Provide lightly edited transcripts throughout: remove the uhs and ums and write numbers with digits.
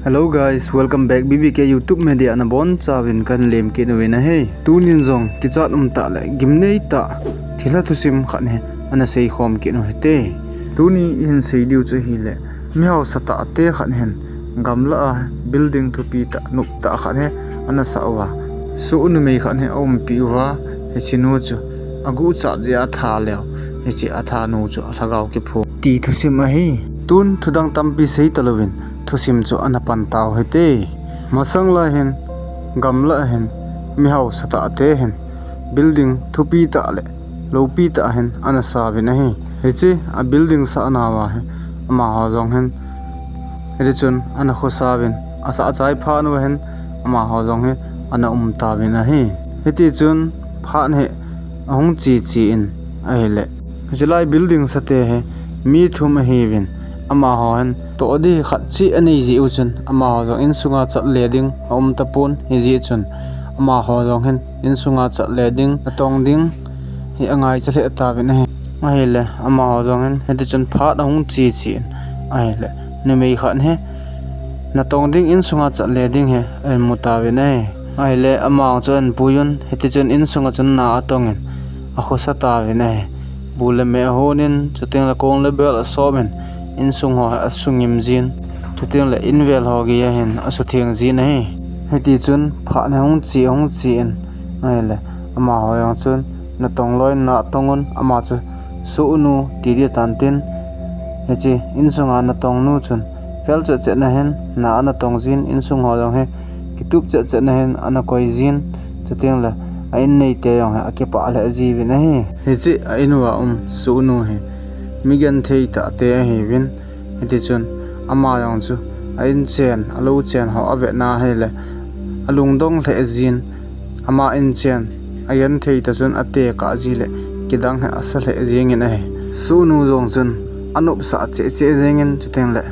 Hello guys, welcome back BBK YouTube media na bon chawin kan lem ke no na he tunin zong kichat ta la gimnei ta thila thusim khan he ana sei khom ke no hete tuni in sei diu chu hi le miao sata te khan hen gamla building thu pi ta nup ta khan he ana sawa su nu mei khan he om pi wa he chinu chu agu cha ja tha le he chi atha nu chu lagaw ke phu ti thusim a hi tun thudang tampi sei talowin thusim chu anapan taw hete masangla hen gamla hen mihau sata te hen building thupi ta le lopi ta hen anasa vina hi heche a building sa anawa he ama ha jong hen rechun ana khosawin asa chai pha nu hen ama ha jong he ana ta vina hi heti chun phan he ahung chi chi in aile jelai building sate he mi thum hi vin ama han to di khat chi ani ji uchun ama ho in sunga chat leding tapun hi ji chun ama ho jong hen in sunga chat leding atong ding hi angai chale ta vin he aile ama ho jong hen heti chun phat ahung chi chi aile ne mei khan he na tong ding in sunga chat leding he en muta vin he aile ama chon puyun heti chun in sunga chun na atong en a khosa ta vin he bule me honin chuteng la kong level asomen in sung ho asungim jin tuting la invel ho gi hen asutheng jin he heti chun pha na hung chi en aile ama ho yang chun na tong loi na tongun ama chu su nu ti ri tan tin hechi in sunga na tong nu chun fel che na hen na ana tong jin in sung ho yang he kitup che na hen ana koi jin tuting la ain nei te yang ha ke pa la ji vin he hechi ainwa su nu he migan thei ta te he win heti chun ama yang chu ain chen alo chen ho ave na hele alung dong the jin ama in chen ayan thei ta chun ate ka ji le kidang he asal he jing in he su nu jong chun anup sa che jengin chuteng le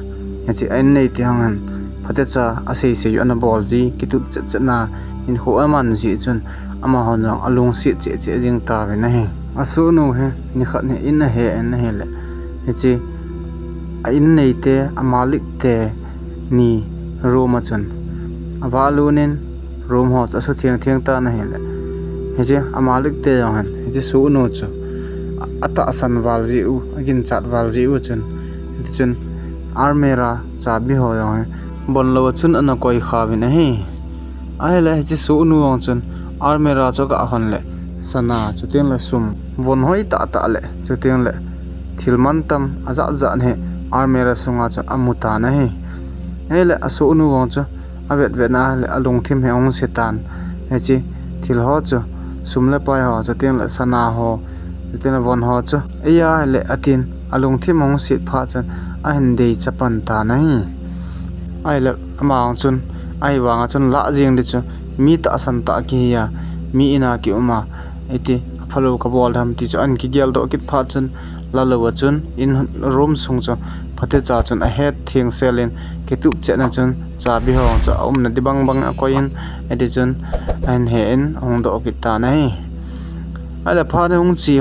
hechi ain nei ti hangan phate cha asei se ana bol ji kitup che na in ho aman ji chun ama hon alung si che jing ta ve na he asu nu he ni khat ne in he en he le hechi in nei te amalik te ni roma chun awalunin rom ho cha su thiang ta na hele hechi amalik te yang han hechi su no chu ata san wal ji u agin chat wal ji u chun hechi chun armera cha bi ho yang bon lo chun ana koi kha bi na hi aile hechi su nu wang chun armera cho ka hon le sana chuteng la sum von hoi ta le chuteng le thilman tam aza ne armera sunga cha amuta na he hele asu nu wang cha avet na le alung thim he ong setan hechi thil ho cha sumle pai ho cha teng la sana ho tena von ho cha aya le atin alung thim ong sit pha chan a hen dei chapan ta na hi ai le amang chun ai wanga chun la jing de chu mi ta san ta ki ya mi ina ki uma eti phalo ka bol dham ti chu an ki gel do kit pha chun lalawa chun in room sung cha phate cha chun a head thing selin ketup che na chun cha bi ho cha na dibang bang a koin edi chun an he en ong do ki ta nai ala pha de hung chi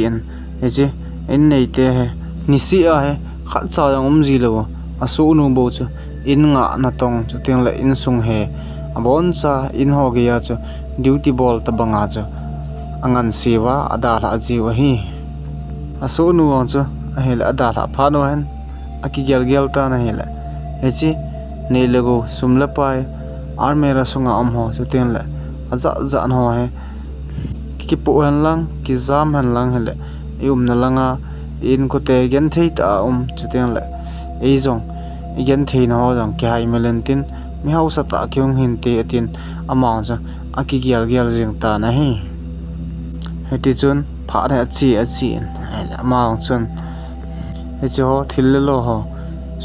en he chi en nei te he ni si a he kha cha yang ji lo asu nu bo chu in nga na tong chu teng la in sung he abon cha in ho ge ya chu duty ball ta banga chu angan siwa ada la ji wa hi aso nu wang chu ahel ada la pha no hen aki gel ta na hele hechi nei lego sumla pai armera sunga ho chu ten le aza no he ki po han lang ki jam han lang hele na langa in ko te gen thei ta chu ten le ei jong gen thei no jong ki hai melentin mi hau sa ta kyung hin te atin ama cha aki gel jing ta na hi heti chun pha re chi hele amang chun hechi ho thille lo ho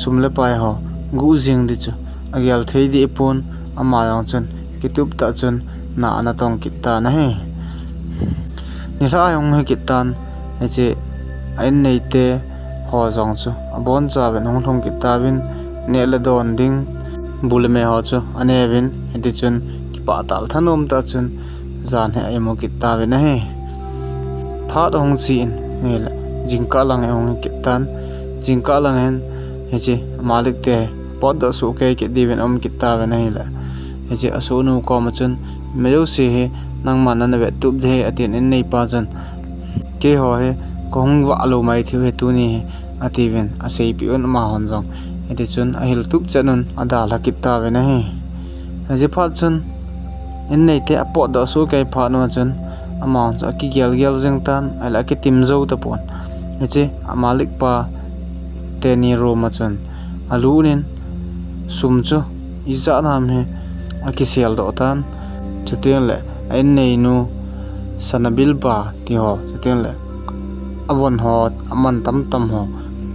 sumle pai ho gu jing di chu agyal thei di pon ama yang chun kitup ta chun na ana tong kitta na he ni ra yong he kitan hechi ain nei te ho jong chu abon cha ben hong thong kitta bin ne le don ding bulme ho chu ane bin heti chun ki pa tal thanom ta chun jan he emo kitta be na he phat hong chin hela jingka lang hong kitan jingka lang hen hechi malik te pot da su ke ke diven kita ve nahi la je asu nu ko ma chun meo se he nang man na ve tup de atin en nei pa jan ke ho he kong wa lo mai thiu he tu ni ativen asei pi on ma hon jong eti chun a hil tup chanun ada la kita ve nahi je pha chun en nei te apot da su ke pha no chun ama cha ki gel jeng tan ala ke tim zo ta pon je amalik pa te ni ro ma chun alunin sum chu iza nam he akisial do tan chuten le en nei nu sanabil ba ti ho chuten le avon ho aman tam ho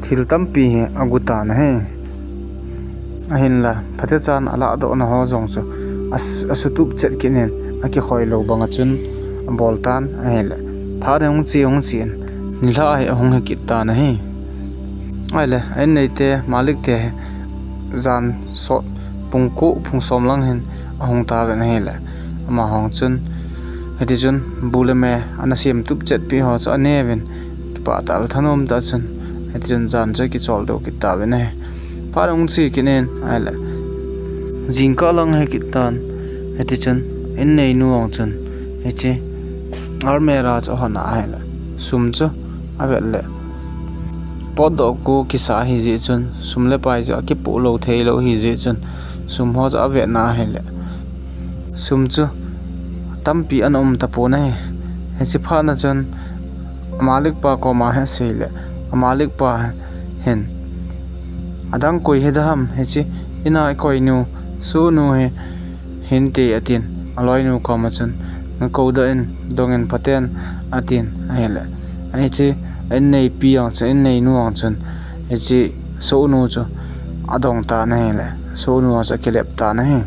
thil tam pi he aguta na he ahin la phathe chan ala do na ho jong chu asutup chet kinen aki khoi lo banga chun bol tan ahin la phare hong chin nila he hong he kita na he aile en nei te malik te zan so pungku phungsom lang hin ahong ta ve na he la ama hong chun heti chun buleme ana sim tup chet pi ho cha neven pa tal thanom ta chun heti chun jan che ki chol do kita ve na he parong chi kinen aile jingka lang he kitan heti chun en nei nu ong chun hechi armera cha hona aile sum chu avelle podo ko kisa hi ji chun sumle pai ja ki pu lo thei lo hi ji chun sum ho ja ve na hele sum chu tampi anom ta po na he chi pha na chun malik pa ko ma he sele malik pa hen adang koi he dam he chi ina koi nu su nu he hin te atin aloi nu ko ma chun ko da en dongen paten atin hele ai chi en nei pi ang chen en nei nu ang chen e chi so nu chu adong ta na he le so nu cha kelep ta na he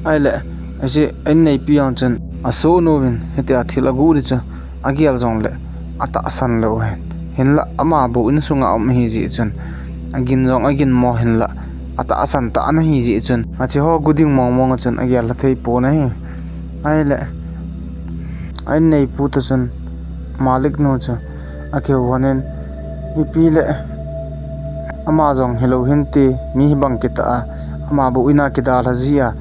ai le e chi en nei pi ang chen a so nu win hete a thila gu ri cha agial jong le ata san lo he hin la ama bu in sunga om hi ji chen agin jong agin mo hin la ata asan ta na hi ji chen a chi ho guding mong chen agial la thei po na he ai le ai nei pu ta chen malik no cha ake wanen ipile amazon hello hinti mi bang kita ama bu ina kita lazia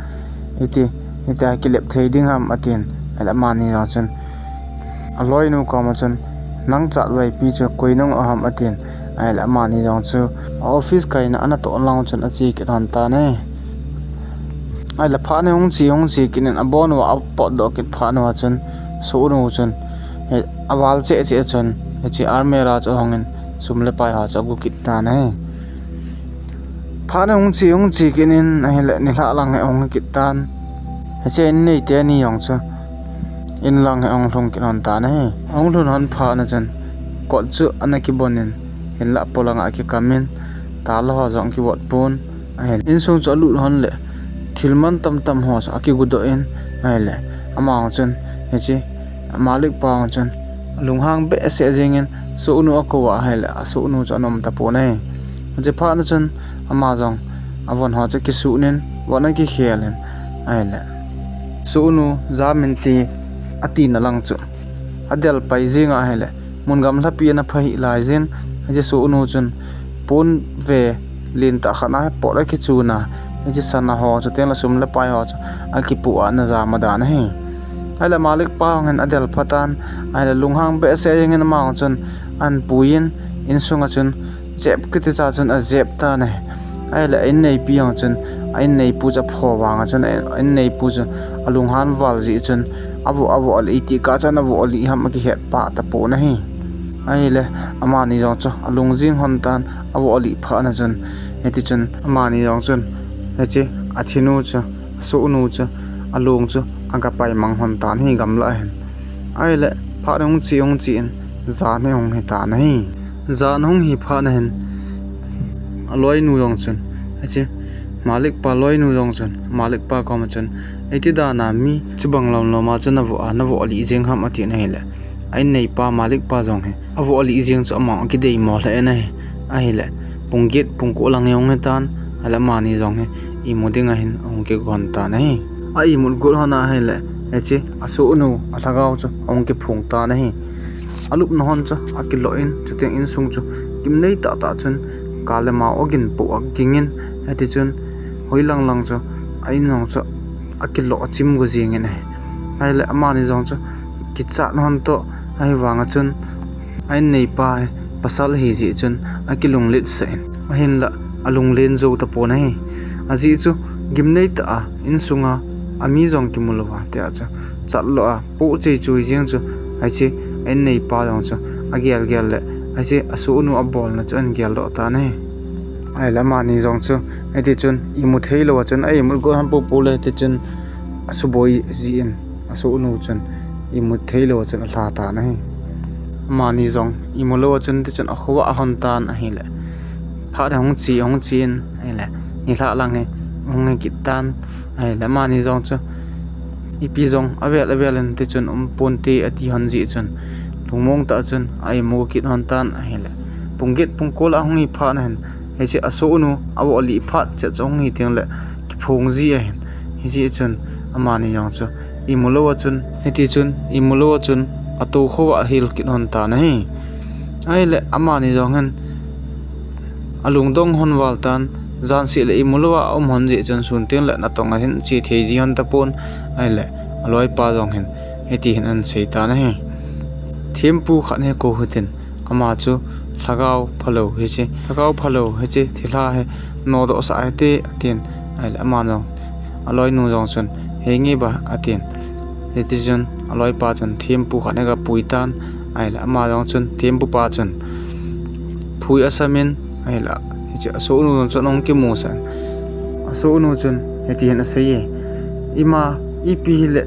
iti ita kilep trading ham atin ala mani na chun aloi nu ka ma chun nang chat wai pi chu koinong aham atin ala mani jong chu office kaina ana to lang chun achi ki ran ta ne ala pha ne hong chi kinen abon wa pot do ki pha no chun so nu chun awal che chun chi armera cho hongin sumle pai ha cha gu kitta na he phana hong chi kinin hele ni la lang he hong kittan che nei te ni yong cha in lang he ong thong kinan ta na he ong thun han pha na chan ko chu anaki bonin hin la polanga ki kamin ta lo ha jong ki wot pon hen in sung cha lu hon le thilman tam ho sa ki gu do en hele ama chun he chi malik pa chun lunghang be se jingen so nu akwa hele so nu chanom ta po nei je pha na chun ama jong avon ha che ki su nen wana ki khelen aile so nu zamin ti ati na lang chu adel pai jinga hele mungam la pi na phai lai jin je so nu chun pon ve lin ta khana po la ki chu na je sana ho chu ten la sum la pai ho chu aki pu na za ma da na he ala malik pa ngan adel phatan ala lunghang be se ngen ma chun an puin in sunga chun jep kiti cha chun a jep ta ne ala in nei pi ang chun in nei pu cha pho wanga chun in nei pu chu alunghan wal ji chun abu al iti ka chan abu ali ham ki het pa ta po na hi ai le ama ni jong chu alung jing hon tan abu ali pha na chun heti chun ama ni jong chun hechi athinu chu so nu chu alung chu aga pai mang hon tan hi gam la hen ai le pha rong chi in za ne hong he ta na hi za nong hi pha na hen aloi nu yong chun hechi malik pa loi nu yong chun malik pa ko ma chun eti da na mi chubang lam lo ma chun avo ali jeng ham ati na hele ai nei pa malik pa jong he avo ali jeng chu ama ki dei mo la na he ai le pungget pungko lang yong he tan ala mani jong he I modinga hin ong ke gon ta na hi ai mul gol hana hele echi asu nu athagau chu ong ke phung ta na hi alup non cha akilo in chuteng in sung chu kim nei ta chun kalema ogin po agingin heti chun hoi lang chu ai nong chu akilo chim go jing ne ai le ama ni jong chu ki cha non to ai wanga chun ai nei pa pasal hi ji chun akilung lit se hin la alung len zo ta pon hai aji chu gimnei ta in sunga ami jong ki mulwa te acha chatlo a po che chui jing chu ai che ai nei pa jong chu agial gel le ai che asu nu abol na chan gel do ta ne ai la ma ni jong chu ai ti chun imu thei lo chun ai mu go ham po le ti chun asu boi jin asu nu chun imu thei lo chun la ta ne ma ni jong imu lo chun ti chun a khwa hon tan a hi le pha da hong chin ai le ni la lang he hong ki tan ai la ma ni jong chu ipi jong avel ti chun pon te ati han ji chun lungmong ta chun ai mo kit hon tan ai le punggit pungkol a hong hi pha na hen he che aso nu awo li phat che chong hi ting le ki phong ji a hen hi ji chun ama ni yang chu imulo chun heti chun imulo chun ato khowa hil kit hon ta na hi ai le ama ni jong han alung dong hon wal tan jan si le imulo hon ji chun sun ting le na tong a hin chi thei ji hon ta pon ai le aloi pa jong hen heti hin an sei ta na hi thempu khan he ko hutin ama chu thagau phalo he che thagau phalo he che thila he no do sa te atin ai ama no aloi nu jong chun he ngi ba atin etijon aloi pa chun thempu khan ga puitan ai la ama jong chun thempu pa chun phui asamin ai la he che aso nu chun ong ki mu san aso nu chun heti hen aseye ima ipi le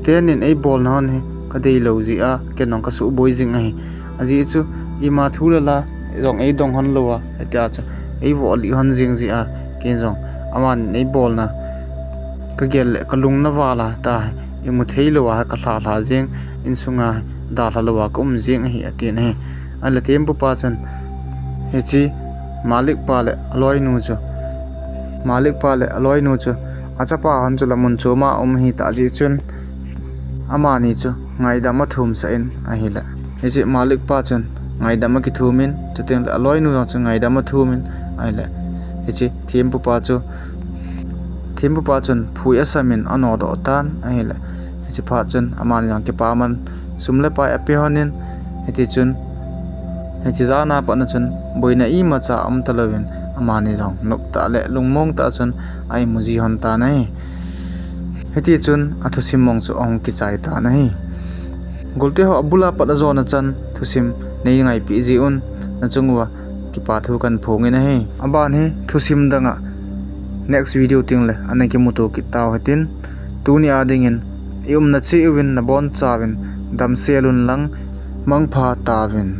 tenin ei bol non he kadei lo ji a kenong ka su boi jing ai aji chu ima thula la rong ei dong hon lowa eta cha ei woli hon jing ji a ke jong aman nei bol na ka gel ka lung na wala ta imu thei lowa ka la jing in sunga da la lowa kum jing hi atin he ala tempu pa chan he chi malik pa le aloi nu chu acha pa han chu lamun chu ma hi ta ji chun ama ni chu ngai da ma thum sa in a hi la he chi malik pa chun ngai da ma ki thumin chuteng aloi nu chu ngai da ma thumin ai la he chi thempu pa chun phui asamin ano do tan ai la he chi pha chun ama ni ki pa man sumle pa api honin he ti chun he chi za na pa na chun boina I ma cha am talovin ama ni jong nup ta le lungmong ta chun ai muji hon ta nai heti chun athusim mong chu ong ki chai ta nai golte ho abula pa da zona chan thusim nei ngai pi ji un na chungwa ki pa thu kan phongi na he aban he thusim danga next video ting le anaki muto ki taw hetin tuni adingin yum na chi win na bon chawin dam selun lang mangpha tawin